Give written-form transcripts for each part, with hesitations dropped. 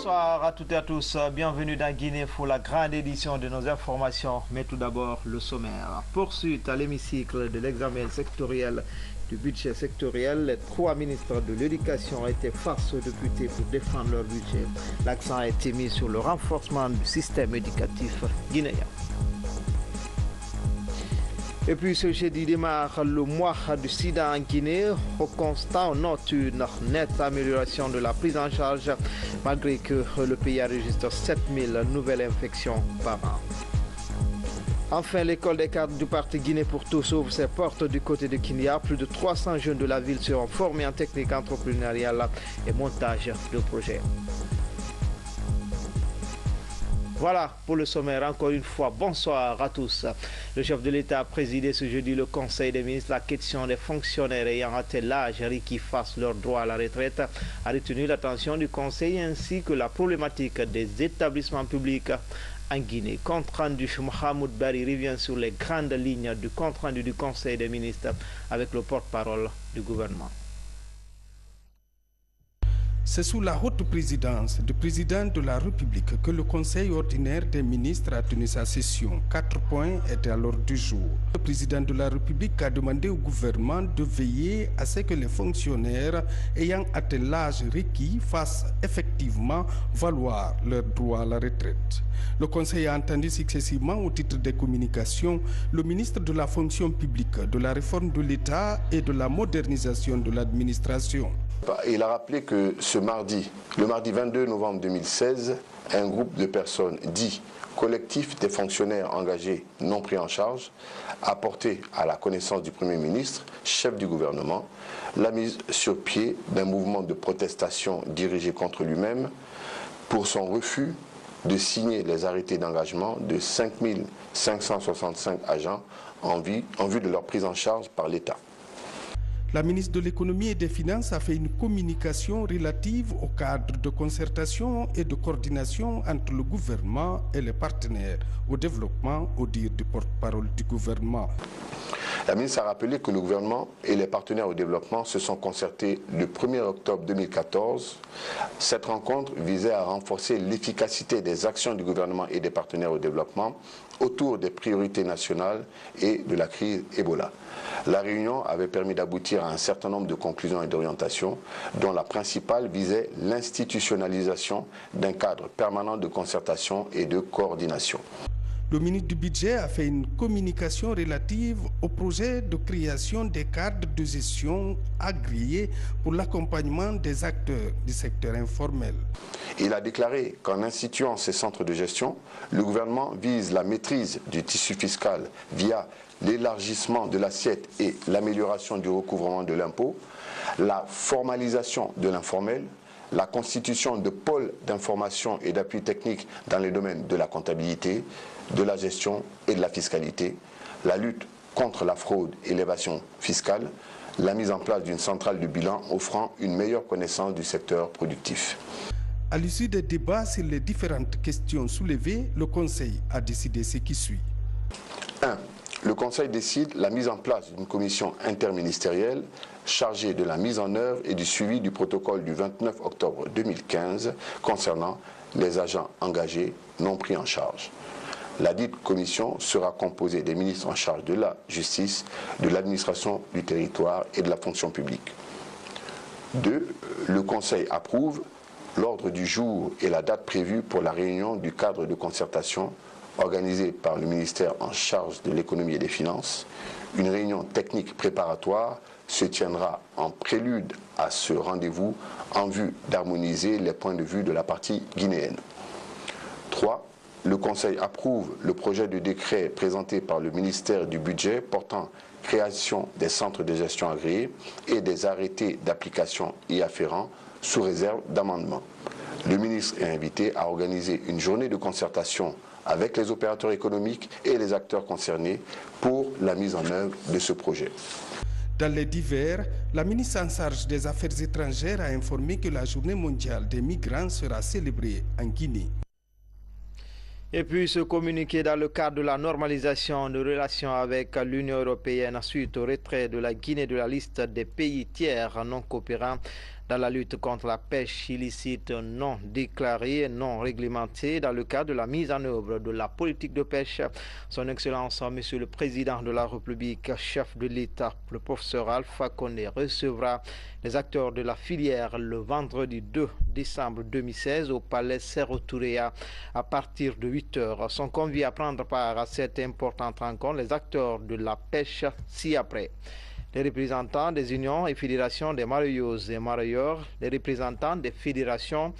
Bonsoir à toutes et à tous, bienvenue dans Guinée pour la grande édition de nos informations. Mais tout d'abord, le sommaire. Poursuite à l'hémicycle de l'examen sectoriel du budget sectoriel, les 3 ministres de l'éducation étaient face aux députés pour défendre leur budget. L'accent a été mis sur le renforcement du système éducatif guinéen. Et puis ce jeudi démarre le mois du sida en Guinée. Au constat, on note une nette amélioration de la prise en charge malgré que le pays enregistre 7000 nouvelles infections par an. Enfin, l'école des cadres du parti Guinée pour tous ouvre ses portes du côté de Kinia. Plus de 300 jeunes de la ville seront formés en technique entrepreneuriale et montage de projets. Voilà pour le sommaire. Encore une fois, bonsoir à tous. Le chef de l'État a présidé ce jeudi le Conseil des ministres. La question des fonctionnaires ayant atteint l'âge qui fassent leur droit à la retraite a retenu l'attention du Conseil ainsi que la problématique des établissements publics en Guinée. Compte rendu, Mohamed Bari revient sur les grandes lignes du compte rendu du Conseil des ministres avec le porte-parole du gouvernement. C'est sous la haute présidence du président de la République que le Conseil ordinaire des ministres a tenu sa session. 4 points étaient à l'ordre du jour. Le président de la République a demandé au gouvernement de veiller à ce que les fonctionnaires ayant atteint l'âge requis fassent effectivement valoir leur droit à la retraite. Le Conseil a entendu successivement au titre des communications le ministre de la fonction publique, de la réforme de l'État et de la modernisation de l'administration. Il a rappelé que le mardi 22 novembre 2016, un groupe de personnes dit collectif des fonctionnaires engagés non pris en charge a porté à la connaissance du Premier ministre, chef du gouvernement, la mise sur pied d'un mouvement de protestation dirigé contre lui-même pour son refus de signer les arrêtés d'engagement de 5565 agents en vue de leur prise en charge par l'État. La ministre de l'Économie et des Finances a fait une communication relative au cadre de concertation et de coordination entre le gouvernement et les partenaires au développement, au dire du porte-parole du gouvernement. La ministre a rappelé que le gouvernement et les partenaires au développement se sont concertés le 1er octobre 2014. Cette rencontre visait à renforcer l'efficacité des actions du gouvernement et des partenaires au développement autour des priorités nationales et de la crise Ebola. La réunion avait permis d'aboutir à un certain nombre de conclusions et d'orientations, dont la principale visait l'institutionnalisation d'un cadre permanent de concertation et de coordination. Le ministre du Budget a fait une communication relative au projet de création des cadres de gestion agréés pour l'accompagnement des acteurs du secteur informel. Il a déclaré qu'en instituant ces centres de gestion, le gouvernement vise la maîtrise du tissu fiscal via l'élargissement de l'assiette et l'amélioration du recouvrement de l'impôt, la formalisation de l'informel, la constitution de pôles d'information et d'appui technique dans les domaines de la comptabilité, de la gestion et de la fiscalité, la lutte contre la fraude et l'évasion fiscale, la mise en place d'une centrale de bilan offrant une meilleure connaissance du secteur productif. À l'issue des débats sur les différentes questions soulevées, le Conseil a décidé ce qui suit. 1. Le Conseil décide la mise en place d'une commission interministérielle chargée de la mise en œuvre et du suivi du protocole du 29 octobre 2015 concernant les agents engagés non pris en charge. La dite commission sera composée des ministres en charge de la justice, de l'administration du territoire et de la fonction publique. 2. Le Conseil approuve l'ordre du jour et la date prévue pour la réunion du cadre de concertation organisée par le ministère en charge de l'économie et des finances. Une réunion technique préparatoire se tiendra en prélude à ce rendez-vous en vue d'harmoniser les points de vue de la partie guinéenne. 3. Le Conseil approuve le projet de décret présenté par le ministère du Budget portant création des centres de gestion agréés et des arrêtés d'application y afférents sous réserve d'amendements. Le ministre est invité à organiser une journée de concertation avec les opérateurs économiques et les acteurs concernés pour la mise en œuvre de ce projet. Dans les divers, la ministre en charge des Affaires étrangères a informé que la Journée mondiale des migrants sera célébrée en Guinée. Et puis se communiquer dans le cadre de la normalisation de relations avec l'Union européenne suite au retrait de la Guinée de la liste des pays tiers non coopérants dans la lutte contre la pêche illicite non déclarée et non réglementée dans le cadre de la mise en œuvre de la politique de pêche. Son Excellence, Monsieur le Président de la République, chef de l'État, le professeur Alpha Condé, recevra les acteurs de la filière le vendredi 2 décembre 2016 au Palais Sékou Touré à partir de 8 h. Sont conviés à prendre part à cette importante rencontre les acteurs de la pêche ci-après. Les représentants des unions et fédérations des mareyeuses et mareyeurs, les représentants des fédérations,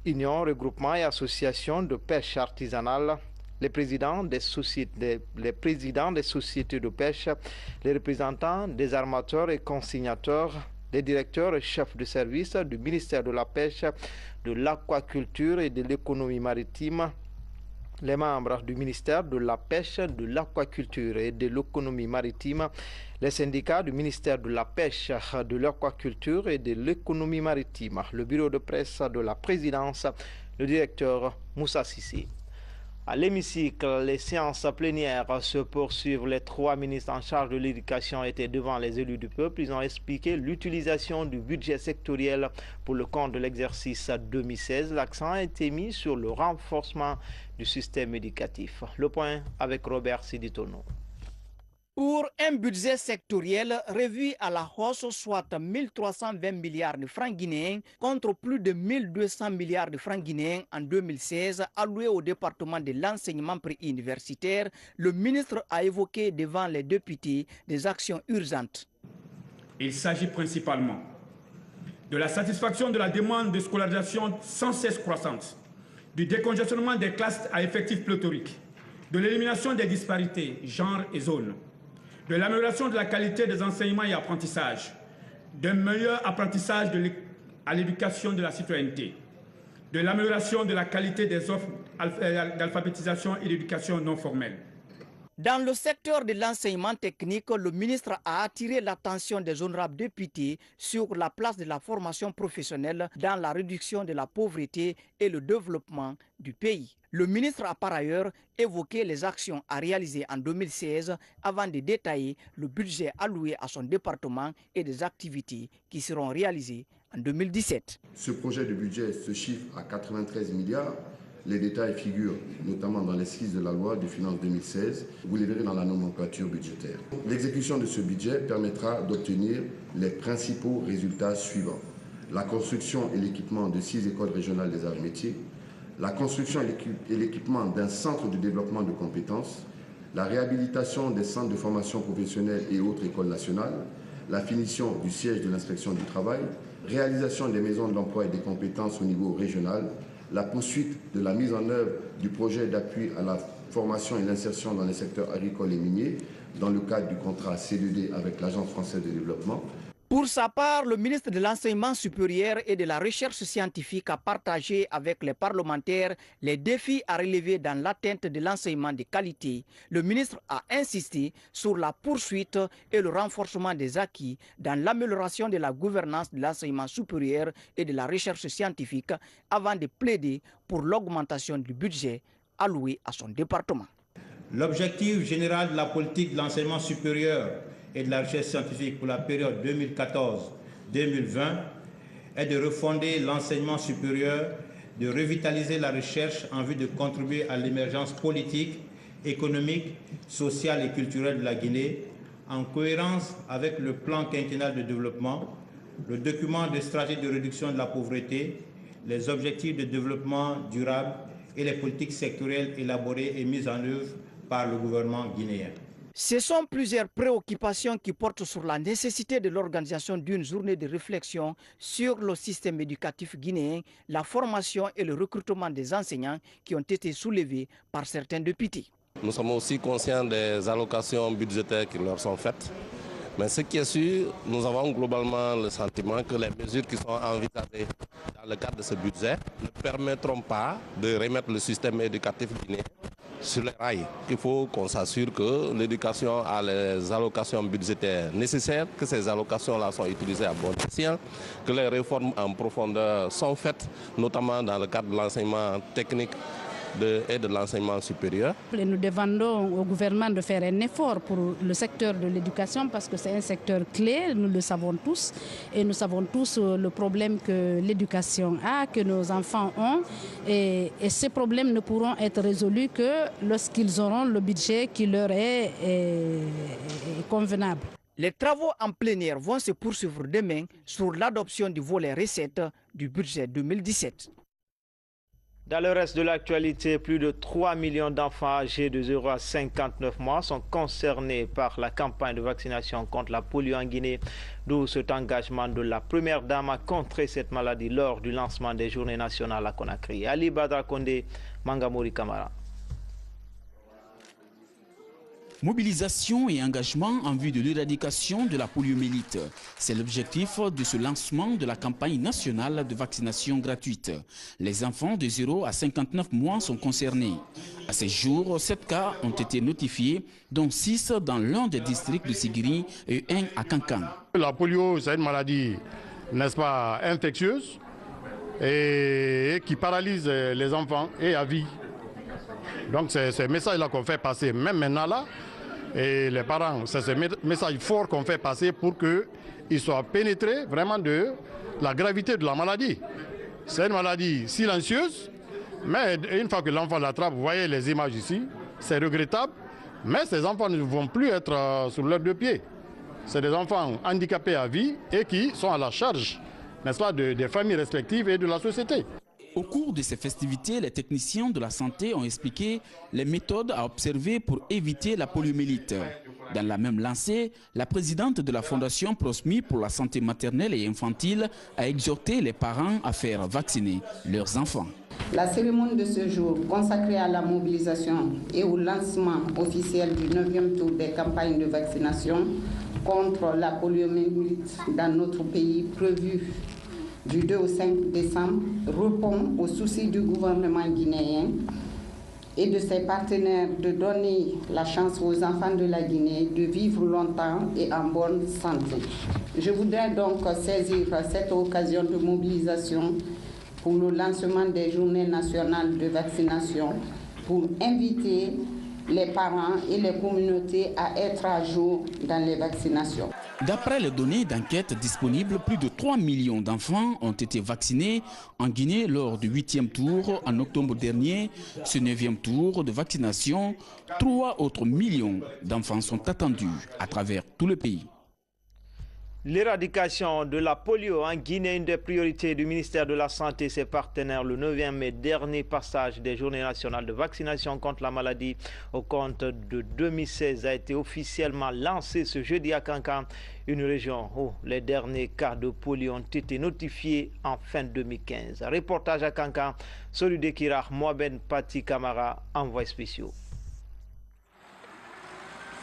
unions, regroupements et associations de pêche artisanale, les présidents des sociétés de pêche, les représentants des armateurs et consignateurs, les directeurs et chefs de service du ministère de la Pêche, de l'Aquaculture et de l'Économie maritime, les membres du ministère de la Pêche, de l'Aquaculture et de l'Économie maritime, les syndicats du ministère de la Pêche, de l'Aquaculture et de l'Économie maritime, le bureau de presse de la présidence, le directeur Moussa Sissi. À l'hémicycle, les séances plénières se poursuivent. Les 3 ministres en charge de l'éducation étaient devant les élus du peuple. Ils ont expliqué l'utilisation du budget sectoriel pour le compte de l'exercice 2016. L'accent a été mis sur le renforcement du système éducatif. Le point avec Robert Siditono. Pour un budget sectoriel revu à la hausse, soit 1 320 milliards de francs guinéens contre plus de 1 200 milliards de francs guinéens en 2016 alloués au département de l'enseignement préuniversitaire, le ministre a évoqué devant les députés des actions urgentes. Il s'agit principalement de la satisfaction de la demande de scolarisation sans cesse croissante, du décongestionnement des classes à effectifs pléthoriques, de l'élimination des disparités, genre et zones, de l'amélioration de la qualité des enseignements et apprentissages, d'un meilleur apprentissage à l'éducation de la citoyenneté, de l'amélioration de la qualité des offres d'alphabétisation et d'éducation non formelle. Dans le secteur de l'enseignement technique, le ministre a attiré l'attention des honorables députés sur la place de la formation professionnelle dans la réduction de la pauvreté et le développement du pays. Le ministre a par ailleurs évoqué les actions à réaliser en 2016 avant de détailler le budget alloué à son département et des activités qui seront réalisées en 2017. Ce projet de budget se chiffre à 93 milliards. Les détails figurent notamment dans l'esquisse de la loi de finances 2016. Vous les verrez dans la nomenclature budgétaire. L'exécution de ce budget permettra d'obtenir les principaux résultats suivants. La construction et l'équipement de 6 écoles régionales des arts et métiers, la construction et l'équipement d'un centre de développement de compétences, la réhabilitation des centres de formation professionnelle et autres écoles nationales, la finition du siège de l'inspection du travail, réalisation des maisons de l'emploi et des compétences au niveau régional, la poursuite de la mise en œuvre du projet d'appui à la formation et l'insertion dans les secteurs agricoles et miniers dans le cadre du contrat C2D avec l'Agence française de développement. Pour sa part, le ministre de l'Enseignement supérieur et de la Recherche scientifique a partagé avec les parlementaires les défis à relever dans l'atteinte de l'enseignement de qualité. Le ministre a insisté sur la poursuite et le renforcement des acquis dans l'amélioration de la gouvernance de l'enseignement supérieur et de la recherche scientifique avant de plaider pour l'augmentation du budget alloué à son département. L'objectif général de la politique de l'enseignement supérieur et de la recherche scientifique pour la période 2014-2020 est de refonder l'enseignement supérieur, de revitaliser la recherche en vue de contribuer à l'émergence politique, économique, sociale et culturelle de la Guinée, en cohérence avec le plan quinquennal de développement, le document de stratégie de réduction de la pauvreté, les objectifs de développement durable et les politiques sectorielles élaborées et mises en œuvre par le gouvernement guinéen. Ce sont plusieurs préoccupations qui portent sur la nécessité de l'organisation d'une journée de réflexion sur le système éducatif guinéen, la formation et le recrutement des enseignants qui ont été soulevées par certains députés. Nous sommes aussi conscients des allocations budgétaires qui leur sont faites. Mais ce qui est sûr, nous avons globalement le sentiment que les mesures qui sont envisagées dans le cadre de ce budget ne permettront pas de remettre le système éducatif guinéen sur les rails. Il faut qu'on s'assure que l'éducation a les allocations budgétaires nécessaires, que ces allocations-là sont utilisées à bon escient, que les réformes en profondeur sont faites, notamment dans le cadre de l'enseignement technique et de l'enseignement supérieur. Et nous demandons au gouvernement de faire un effort pour le secteur de l'éducation parce que c'est un secteur clé, nous le savons tous. Et nous savons tous le problème que l'éducation a, que nos enfants ont. Et ces problèmes ne pourront être résolus que lorsqu'ils auront le budget qui leur est convenable. Les travaux en plein air vont se poursuivre demain sur l'adoption du volet recettes du budget 2017. Dans le reste de l'actualité, plus de 3 millions d'enfants âgés de 0 à 59 mois sont concernés par la campagne de vaccination contre la polio en Guinée, d'où cet engagement de la première dame à contrer cette maladie lors du lancement des journées nationales à Conakry. Ali Badra Kondé, Mangamouri Kamara. Mobilisation et engagement en vue de l'éradication de la poliomyélite. C'est l'objectif de ce lancement de la campagne nationale de vaccination gratuite. Les enfants de 0 à 59 mois sont concernés. À ce jour, 7 cas ont été notifiés, dont 6 dans l'un des districts de Sigiri et 1 à Kankan. La polio, c'est une maladie, n'est-ce pas, infectieuse et qui paralyse les enfants et à vie. Donc c'est ce message-là qu'on fait passer, même maintenant là. Et les parents, c'est ce message fort qu'on fait passer pour qu'ils soient pénétrés vraiment de la gravité de la maladie. C'est une maladie silencieuse, mais une fois que l'enfant l'attrape, vous voyez les images ici, c'est regrettable, mais ces enfants ne vont plus être sur leurs deux pieds. C'est des enfants handicapés à vie et qui sont à la charge, n'est-ce pas, des familles respectives et de la société. Au cours de ces festivités, les techniciens de la santé ont expliqué les méthodes à observer pour éviter la poliomyélite. Dans la même lancée, la présidente de la Fondation Prosmi pour la santé maternelle et infantile a exhorté les parents à faire vacciner leurs enfants. La cérémonie de ce jour, consacrée à la mobilisation et au lancement officiel du 9e tour des campagnes de vaccination contre la poliomyélite dans notre pays, prévu du 2 au 5 décembre, répond au souci du gouvernement guinéen et de ses partenaires de donner la chance aux enfants de la Guinée de vivre longtemps et en bonne santé. Je voudrais donc saisir cette occasion de mobilisation pour le lancement des journées nationales de vaccination pour inviter les parents et les communautés à être à jour dans les vaccinations. D'après les données d'enquête disponibles, plus de 3 millions d'enfants ont été vaccinés en Guinée lors du 8e tour en octobre dernier. Ce 9e tour de vaccination, 3 autres millions d'enfants sont attendus à travers tout le pays. L'éradication de la polio en Guinée, une des priorités du ministère de la Santé et ses partenaires. Le 9e mai, dernier passage des journées nationales de vaccination contre la maladie au compte de 2016 a été officiellement lancé ce jeudi à Kankan, une région où les derniers cas de polio ont été notifiés en fin 2015. Reportage à Kankan, celui de Kirach, Mohamed Pati Kamara, envoyé spécial.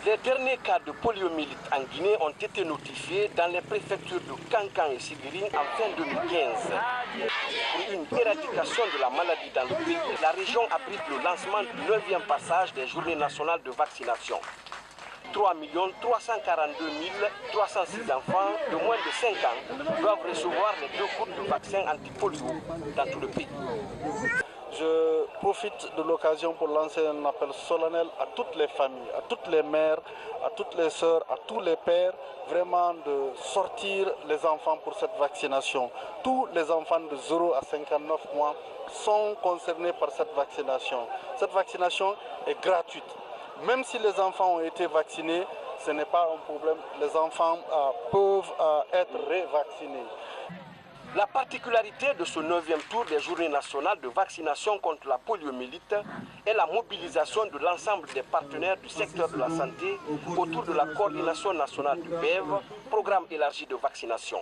Les derniers cas de poliomyélite en Guinée ont été notifiés dans les préfectures de Kankan et Sigiri en fin 2015. Pour une éradication de la maladie dans le pays, la région abrite le lancement du 9e passage des journées nationales de vaccination. 3 342 306 enfants de moins de 5 ans doivent recevoir les 2 groupes de vaccins anti-polio dans tout le pays. Je profite de l'occasion pour lancer un appel solennel à toutes les familles, à toutes les mères, à toutes les sœurs, à tous les pères, vraiment de sortir les enfants pour cette vaccination. Tous les enfants de 0 à 59 mois sont concernés par cette vaccination. Cette vaccination est gratuite. Même si les enfants ont été vaccinés, ce n'est pas un problème. Les enfants peuvent être révaccinés. La particularité de ce 9e tour des journées nationales de vaccination contre la poliomyélite est la mobilisation de l'ensemble des partenaires du secteur de la santé autour de la coordination nationale du PEV, programme élargi de vaccination.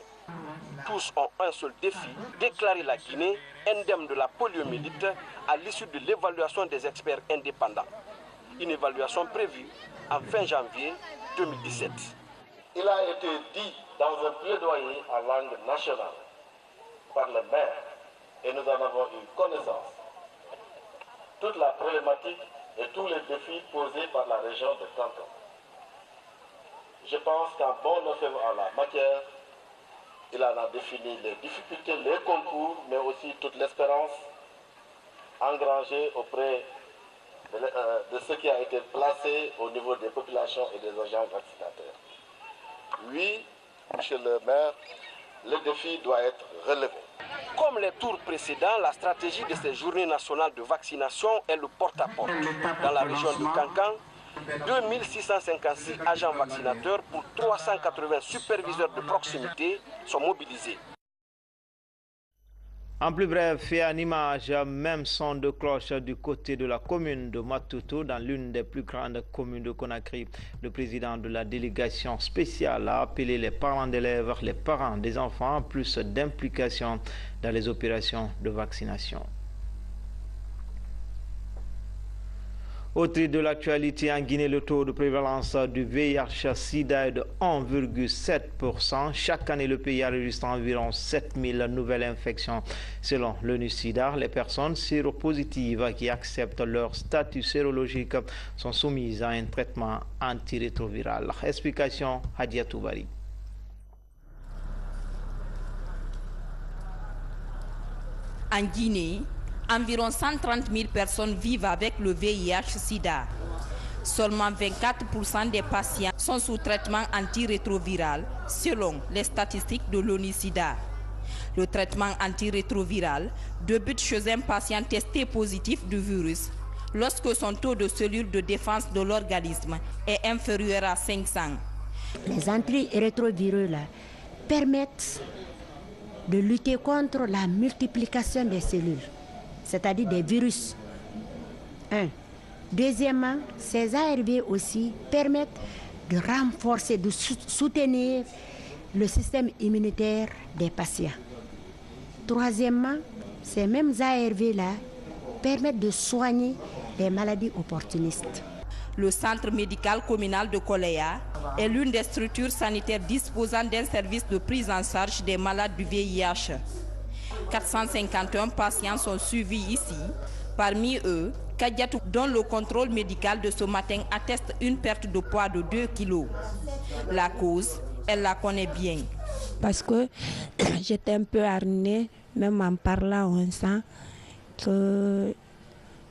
Tous ont un seul défi, déclarer la Guinée indemne de la poliomyélite à l'issue de l'évaluation des experts indépendants. Une évaluation prévue en fin janvier 2017. Il a été dit dans un plaidoyer en langue nationale par les maires, et nous en avons eu connaissance, toute la problématique et tous les défis posés par la région de Kankan. Je pense qu'un bon enseignant en la matière, il en a défini les difficultés, les concours, mais aussi toute l'espérance engrangé auprès de ce qui a été placé au niveau des populations et des agents vaccinateurs. Oui, monsieur le maire, le défi doit être relevé. Comme les tours précédents, la stratégie de ces journées nationales de vaccination est le porte-à-porte. Dans la région de Kankan, 2656 agents vaccinateurs pour 380 superviseurs de proximité sont mobilisés. En plus bref et en image, même son de cloche du côté de la commune de Matuto, dans l'une des plus grandes communes de Conakry. Le président de la délégation spéciale a appelé les parents d'élèves, les parents des enfants à plus d'implication dans les opérations de vaccination. Au titre de l'actualité en Guinée, le taux de prévalence du VIH-Sida est de 1,7%. Chaque année, le pays enregistre environ 7000 nouvelles infections. Selon l'ONU-SIDA, les personnes séropositives qui acceptent leur statut sérologique sont soumises à un traitement antirétroviral. Explication Hadia Toubari. En Guinée, environ 130 000 personnes vivent avec le VIH-Sida. Seulement 24% des patients sont sous traitement antirétroviral, selon les statistiques de l'ONU-SIDA. Le traitement antirétroviral débute chez un patient testé positif du virus lorsque son taux de cellules de défense de l'organisme est inférieur à 500. Les antirétroviraux permettent de lutter contre la multiplication des cellules, c'est-à-dire des virus. Deuxièmement, ces ARV aussi permettent de renforcer, de soutenir le système immunitaire des patients. Troisièmement, ces mêmes ARV-là permettent de soigner les maladies opportunistes. Le centre médical communal de Koléa est l'une des structures sanitaires disposant d'un service de prise en charge des malades du VIH. 451 patients sont suivis ici. Parmi eux, Kadiatou, dont le contrôle médical de ce matin atteste une perte de poids de 2 kilos. La cause, elle la connaît bien. Parce que j'étais un peu hargnée, même en parlant, on sent que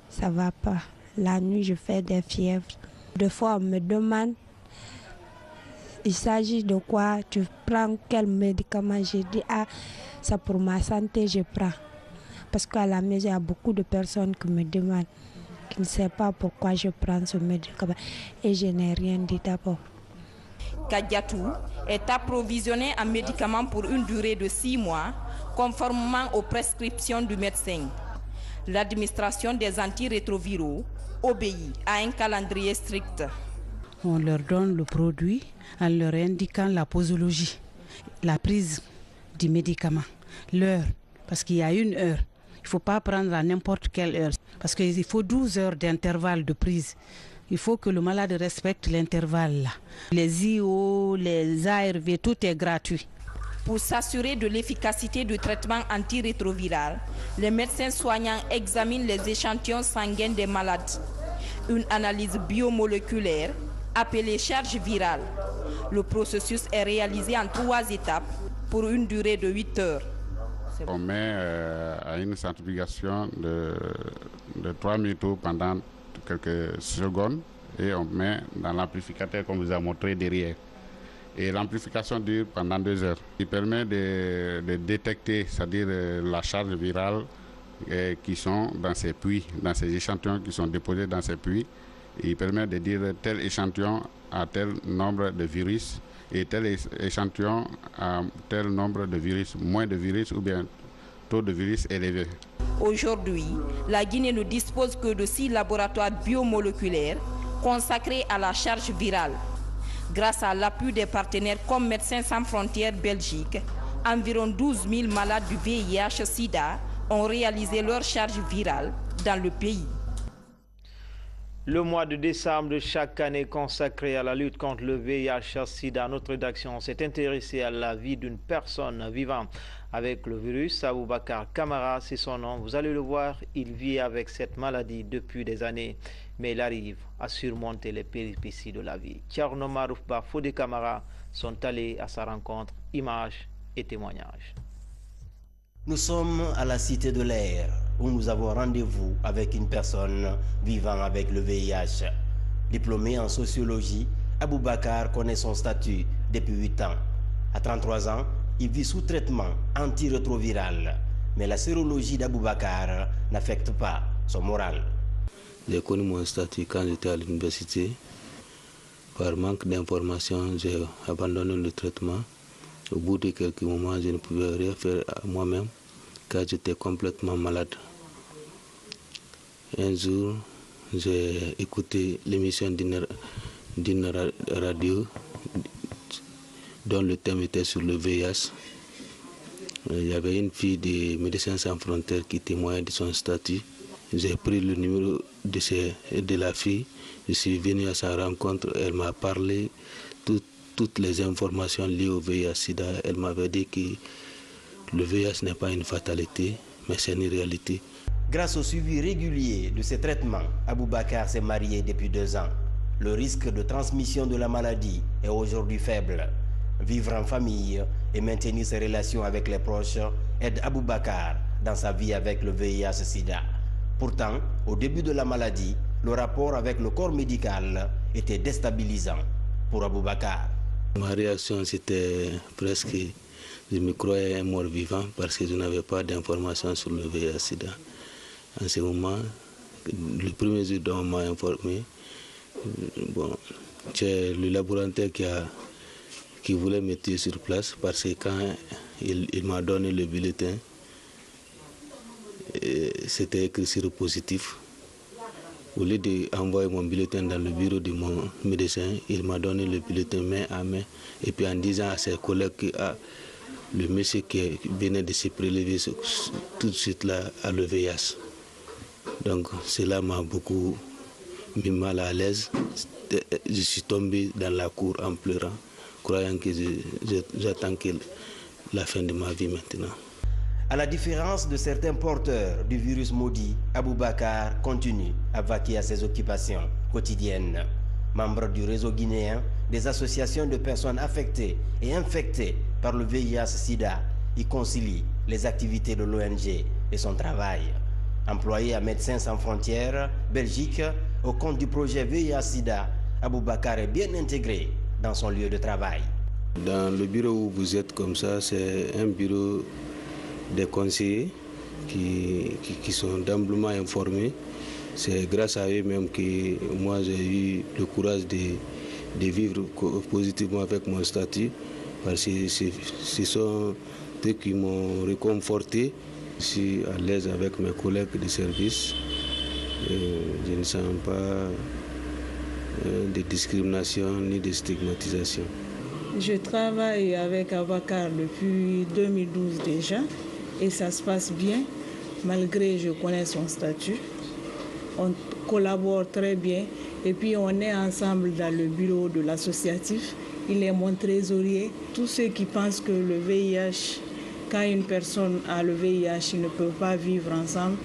ça ne va pas. La nuit, je fais des fièvres. Des fois, on me demande, il s'agit de quoi, tu prends quel médicament? J'ai dit, c'est pour ma santé, je prends. Parce qu'à la maison, il y a beaucoup de personnes qui me demandent, qui ne savent pas pourquoi je prends ce médicament. Et je n'ai rien dit d'abord. Kadiatou est approvisionné en médicaments pour une durée de 6 mois, conformément aux prescriptions du médecin. L'administration des antirétroviraux obéit à un calendrier strict. On leur donne le produit en leur indiquant la posologie, la prise du médicament, l'heure, parce qu'il y a une heure. Il ne faut pas prendre à n'importe quelle heure, parce qu'il faut 12 heures d'intervalle de prise. Il faut que le malade respecte l'intervalle là. Les IO, les ARV, tout est gratuit. Pour s'assurer de l'efficacité du traitement antirétroviral, les médecins soignants examinent les échantillons sanguins des malades. Une analyse biomoléculaire appelée charge virale. Le processus est réalisé en 3 étapes pour une durée de 8 heures. On met à une centrifugation de 3 minutes pendant quelques secondes et on met dans l'amplificateur qu'on vous a montré derrière. Et l'amplification dure pendant 2 heures. Il permet de détecter, c'est-à-dire la charge virale qui sont dans ces puits, dans ces échantillons qui sont déposés dans ces puits. Il permet de dire tel échantillon a tel nombre de virus et tel échantillon a tel nombre de virus, moins de virus ou bien taux de virus élevé. Aujourd'hui, la Guinée ne dispose que de 6 laboratoires biomoléculaires consacrés à la charge virale. Grâce à l'appui des partenaires comme Médecins sans frontières Belgique, environ 12 000 malades du VIH-Sida ont réalisé leur charge virale dans le pays. Le mois de décembre de chaque année consacré à la lutte contre le VIH-Sida, notre rédaction s'est intéressée à la vie d'une personne vivant avec le virus. Aboubakar Kamara, c'est son nom. Vous allez le voir, il vit avec cette maladie depuis des années, mais il arrive à surmonter les péripéties de la vie. Tcherno Maroufba, Fodé Kamara sont allés à sa rencontre, images et témoignages. Nous sommes à la Cité de l'Air, où nous avons rendez-vous avec une personne vivant avec le VIH. Diplômé en sociologie, Aboubacar connaît son statut depuis 8 ans. À 33 ans, il vit sous traitement antirétroviral. Mais la sérologie d'Aboubacar n'affecte pas son moral. J'ai connu mon statut quand j'étais à l'université. Par manque d'informations, j'ai abandonné le traitement. Au bout de quelques moments, je ne pouvais rien faire à moi-même car j'étais complètement malade. Un jour, j'ai écouté l'émission d'une radio dont le thème était sur le VIH. Il y avait une fille des Médecins Sans Frontières qui témoignait de son statut. J'ai pris le numéro de la fille, je suis venu à sa rencontre, elle m'a parlé toutes les informations liées au VIH-Sida. Elle m'avait dit que le VIH n'est pas une fatalité, mais c'est une réalité. Grâce au suivi régulier de ces traitements, Aboubacar s'est marié depuis 2 ans. Le risque de transmission de la maladie est aujourd'hui faible. Vivre en famille et maintenir ses relations avec les proches aide Aboubacar dans sa vie avec le VIH-Sida. Pourtant, au début de la maladie, le rapport avec le corps médical était déstabilisant pour Aboubacar. Ma réaction, c'était presque, je me croyais mort-vivant parce que je n'avais pas d'informations sur le VIH-Sida. En ce moment, le premier jour dont on m'a informé, c'est le laboratoire qui voulait me tuer sur place parce que quand il m'a donné le bulletin, c'était écrit séropositif. Au lieu d'envoyer mon bulletin dans le bureau de mon médecin, il m'a donné le bulletin main à main. Et puis en disant à ses collègues que le monsieur qui venait de se prélever tout de suite là a le VIH. Donc cela m'a beaucoup mis mal à l'aise. Je suis tombé dans la cour en pleurant, croyant que j'attends la fin de ma vie maintenant. À la différence de certains porteurs du virus maudit, Aboubacar continue à vaquer à ses occupations quotidiennes. Membre du réseau guinéen des associations de personnes affectées et infectées par le VIH-Sida, il concilie les activités de l'ONG et son travail. Employé à Médecins Sans Frontières, Belgique, au compte du projet VIH-Sida, Aboubacar est bien intégré dans son lieu de travail. Dans le bureau où vous êtes comme ça, c'est un bureau des conseillers qui sont amplement informés. C'est grâce à eux-mêmes que moi j'ai eu le courage de vivre positivement avec mon statut, parce que ce sont eux qui m'ont réconforté. Je suis à l'aise avec mes collègues de service. Je ne sens pas de discrimination ni de stigmatisation. Je travaille avec Aboubacar depuis 2012 déjà. Et ça se passe bien, malgré que je connais son statut. On collabore très bien et puis on est ensemble dans le bureau de l'associatif. Il est mon trésorier. Tous ceux qui pensent que le VIH, quand une personne a le VIH, ils ne peuvent pas vivre ensemble,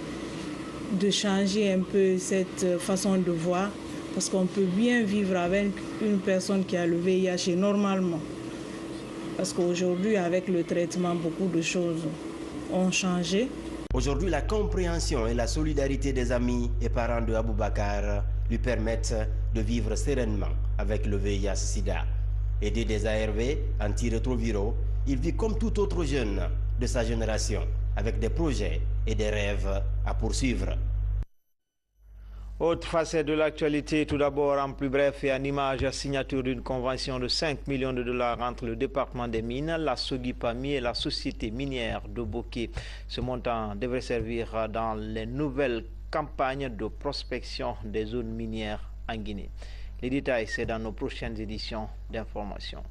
de changer un peu cette façon de voir, parce qu'on peut bien vivre avec une personne qui a le VIH et normalement. Parce qu'aujourd'hui, avec le traitement, beaucoup de choses ont changé. Aujourd'hui, la compréhension et la solidarité des amis et parents de Aboubacar lui permettent de vivre sereinement avec le VIH-Sida. Aidé des ARV antirétroviraux, il vit comme tout autre jeune de sa génération, avec des projets et des rêves à poursuivre. Autre facette de l'actualité, tout d'abord en plus bref et en image, signature d'une convention de 5 millions de dollars entre le département des mines, la Sogipami et la société minière de Boké. Ce montant devrait servir dans les nouvelles campagnes de prospection des zones minières en Guinée. Les détails, c'est dans nos prochaines éditions d'information.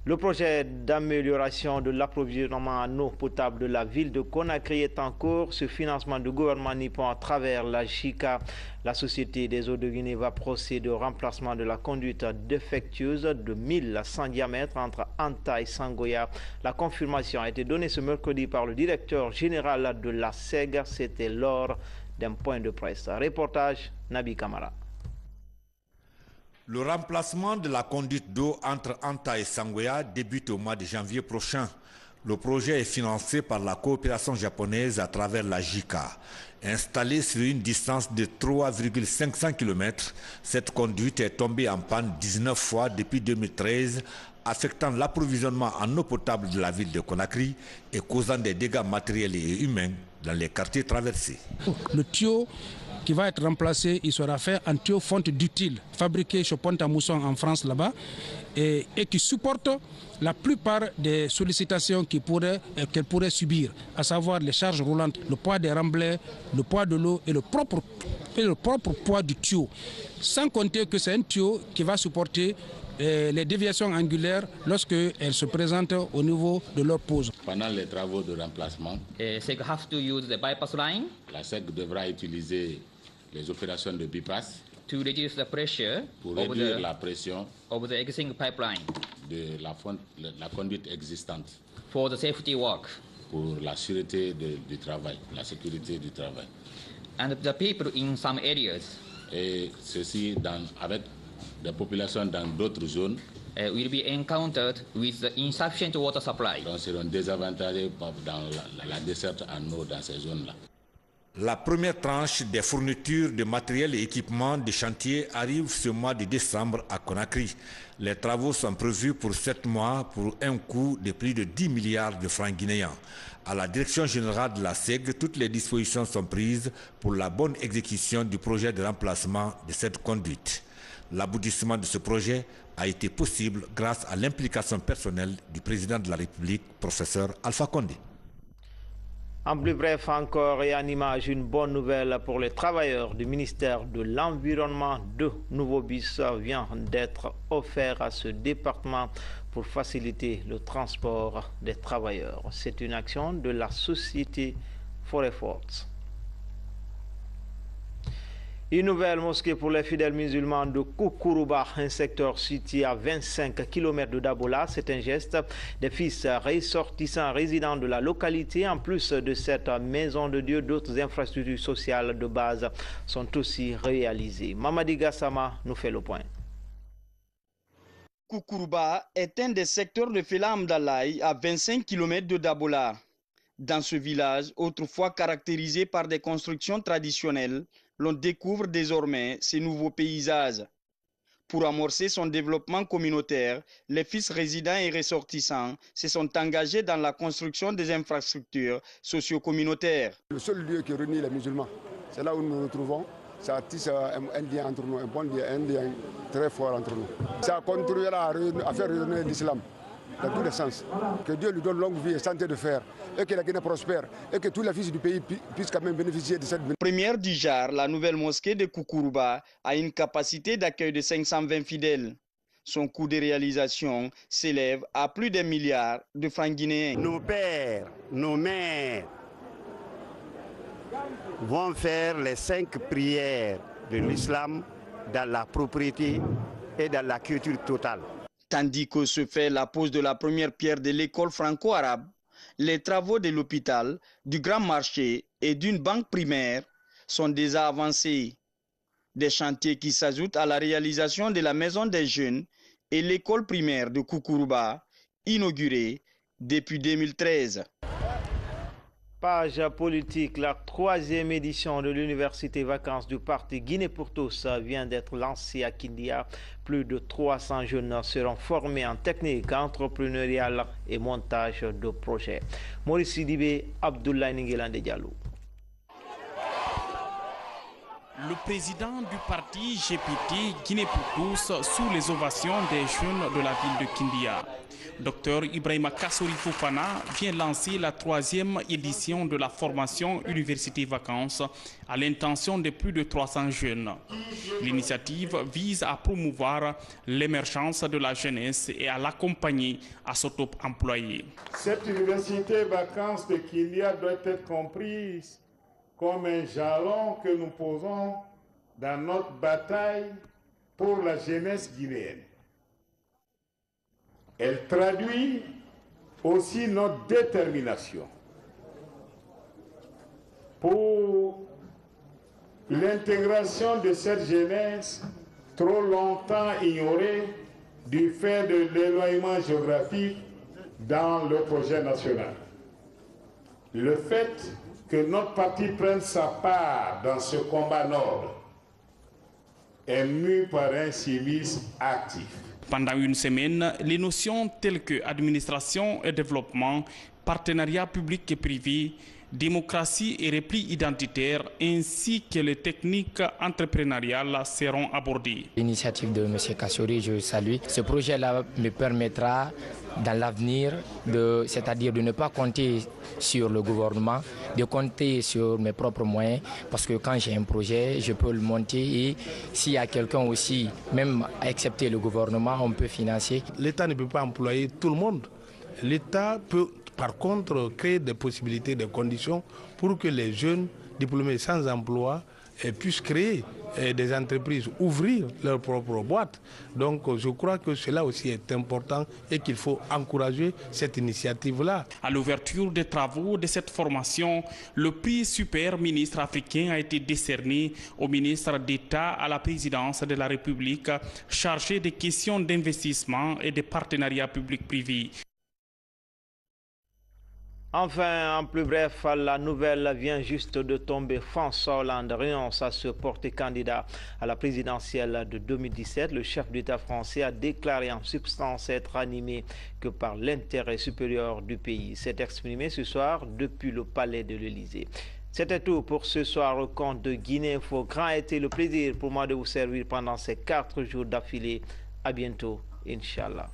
Le projet d'amélioration de l'approvisionnement en eau potable de la ville de Conakry est en cours. Ce financement du gouvernement nippon à travers la JICA, la Société des eaux de Guinée, va procéder au remplacement de la conduite défectueuse de 1100 diamètres entre Anta et Sangoya. La confirmation a été donnée ce mercredi par le directeur général de la SEG. C'était lors d'un point de presse. Reportage Nabi Kamara. Le remplacement de la conduite d'eau entre Anta et Sangoya débute au mois de janvier prochain. Le projet est financé par la coopération japonaise à travers la JICA. Installée sur une distance de 3,500 km, cette conduite est tombée en panne 19 fois depuis 2013, affectant l'approvisionnement en eau potable de la ville de Conakry et causant des dégâts matériels et humains dans les quartiers traversés. Le tuyau qui va être remplacé, il sera fait en tuyau fonte d'utile, fabriqué chez Pont-à-Mousson en France là-bas, et qui supporte la plupart des sollicitations qu'elle pourrait subir, à savoir les charges roulantes, le poids des remblais, le poids de l'eau et le propre poids du tuyau. Sans compter que c'est un tuyau qui va supporter les déviations angulaires lorsqu'elles se présentent au niveau de leur pose. Pendant les travaux de remplacement, SEG have to use the bypass line. La SEG devra utiliser les opérations de bypass to reduce the pressure pour réduire la pression of the existing pipeline de la conduite existante for the safety work, pour la sûreté du travail, la sécurité du travail. And the people in some areas, et ceci avec des populations dans d'autres zones will be encountered with the insufficient water supply. Donc seront désavantagés dans la desserte en eau dans ces zones-là. La première tranche des fournitures de matériel et équipements de chantier arrive ce mois de décembre à Conakry. Les travaux sont prévus pour 7 mois pour un coût de plus de 10 milliards de francs guinéens. À la direction générale de la SEG, toutes les dispositions sont prises pour la bonne exécution du projet de remplacement de cette conduite. L'aboutissement de ce projet a été possible grâce à l'implication personnelle du président de la République, professeur Alpha Condé. En plus bref encore et en image, une bonne nouvelle pour les travailleurs du ministère de l'Environnement. 2 nouveaux bus viennent d'être offerts à ce département pour faciliter le transport des travailleurs. C'est une action de la société Foreforts. Une nouvelle mosquée pour les fidèles musulmans de Kukuruba, un secteur situé à 25 km de Dabola. C'est un geste des fils ressortissants résidents de la localité. En plus de cette maison de Dieu, d'autres infrastructures sociales de base sont aussi réalisées. Mamadi Gassama nous fait le point. Kukuruba est un des secteurs de Fela Amdalaï à 25 km de Dabola. Dans ce village, autrefois caractérisé par des constructions traditionnelles, l'on découvre désormais ces nouveaux paysages. Pour amorcer son développement communautaire, les fils résidents et ressortissants se sont engagés dans la construction des infrastructures socio-communautaires. Le seul lieu qui réunit les musulmans, c'est là où nous nous retrouvons. Ça tisse un lien entre nous, un bon lien, un lien très fort entre nous. Ça contribuera à faire rayonner l'islam dans tous les sens. Que Dieu lui donne longue vie et santé de fer, et que la Guinée prospère, et que tous les fils du pays puissent quand même bénéficier de cette... Première du genre, la nouvelle mosquée de Kukuruba a une capacité d'accueil de 520 fidèles. Son coût de réalisation s'élève à plus d'1 milliard de francs guinéens. Nos pères, nos mères vont faire les 5 prières de l'islam dans la propriété et dans la culture totale. Tandis que se fait la pose de la première pierre de l'école franco-arabe, les travaux de l'hôpital, du grand marché et d'une banque primaire sont déjà avancés. Des chantiers qui s'ajoutent à la réalisation de la maison des jeunes et l'école primaire de Kukuruba, inaugurée depuis 2013. Page politique, la 3e édition de l'université vacances du parti Guinée pour tous vient d'être lancée à Kindia. Plus de 300 jeunes seront formés en technique entrepreneuriale et montage de projets. Maurice Sidibé, Abdoulaye Ningelande Diallo. Le président du parti GPT Guinée pour tous sous les ovations des jeunes de la ville de Kindia. Dr Ibrahima Kassori Fofana vient lancer la 3e édition de la formation Université Vacances à l'intention de plus de 300 jeunes. L'initiative vise à promouvoir l'émergence de la jeunesse et à l'accompagner à s'auto-employer. Cette Université Vacances de Kindia doit être comprise comme un jalon que nous posons dans notre bataille pour la jeunesse guinéenne. Elle traduit aussi notre détermination pour l'intégration de cette jeunesse trop longtemps ignorée du fait de l'éloignement géographique dans le projet national. Le fait que notre parti prenne sa part dans ce combat noble est mu par un civisme actif. Pendant une semaine, les notions telles que administration et développement, partenariat public et privé, démocratie et repli identitaire, ainsi que les techniques entrepreneuriales seront abordées. L'initiative de M. Kassori, je salue. Ce projet-là me permettra dans l'avenir, c'est-à-dire de ne pas compter sur le gouvernement, de compter sur mes propres moyens, parce que quand j'ai un projet, je peux le monter et s'il y a quelqu'un aussi, même excepté le gouvernement, on peut financer. L'État ne peut pas employer tout le monde. L'État peut par contre créer des possibilités, des conditions pour que les jeunes diplômés sans emploi puissent créer des entreprises, ouvrir leurs propres boîtes. Donc je crois que cela aussi est important et qu'il faut encourager cette initiative-là. À l'ouverture des travaux de cette formation, le prix super ministre africain a été décerné au ministre d'État à la présidence de la République chargé des questions d'investissement et de partenariat public-privé. Enfin, en plus bref, la nouvelle vient juste de tomber. François Hollande renonce à se porter candidat à la présidentielle de 2017. Le chef d'État français a déclaré en substance être animé que par l'intérêt supérieur du pays. C'est exprimé ce soir depuis le palais de l'Élysée. C'était tout pour ce soir au compte de Guinée Info. Grand a été le plaisir pour moi de vous servir pendant ces 4 jours d'affilée. À bientôt, Inch'Allah.